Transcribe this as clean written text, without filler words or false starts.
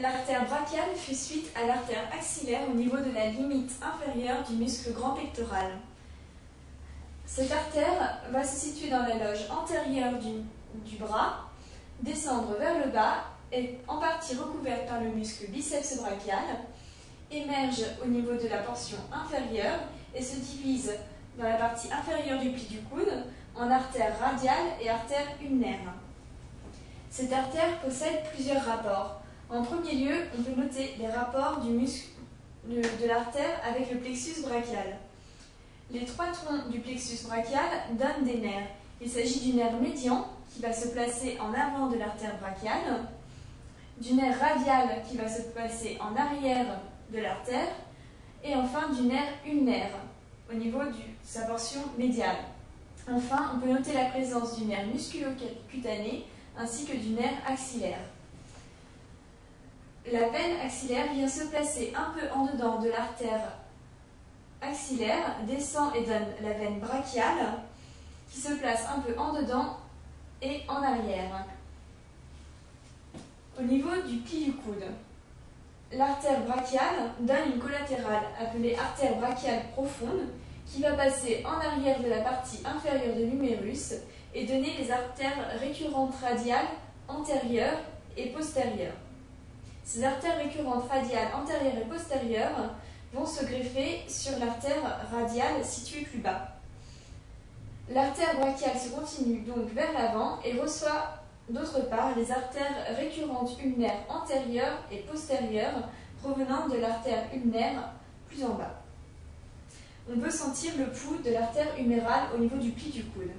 L'artère brachiale fait suite à l'artère axillaire au niveau de la limite inférieure du muscle grand pectoral. Cette artère va se situer dans la loge antérieure du bras, descendre vers le bas et en partie recouverte par le muscle biceps brachial, émerge au niveau de la portion inférieure et se divise dans la partie inférieure du pli du coude en artère radiale et artère ulnaire. Cette artère possède plusieurs rapports. En premier lieu, on peut noter les rapports du muscle de l'artère avec le plexus brachial. Les trois troncs du plexus brachial donnent des nerfs. Il s'agit du nerf médian qui va se placer en avant de l'artère brachiale, du nerf radial qui va se placer en arrière de l'artère et enfin du nerf ulnaire au niveau de sa portion médiale. Enfin, on peut noter la présence du nerf musculo-cutané ainsi que du nerf axillaire. La veine axillaire vient se placer un peu en dedans de l'artère axillaire, descend et donne la veine brachiale qui se place un peu en dedans et en arrière. Au niveau du pli du coude, l'artère brachiale donne une collatérale appelée artère brachiale profonde qui va passer en arrière de la partie inférieure de l'humérus et donner les artères récurrentes radiales antérieures et postérieures. Ces artères récurrentes radiales antérieures et postérieures vont se greffer sur l'artère radiale située plus bas. L'artère brachiale se continue donc vers l'avant et reçoit d'autre part les artères récurrentes ulnaires antérieures et postérieures provenant de l'artère ulnaire plus en bas. On peut sentir le pouls de l'artère humérale au niveau du pli du coude.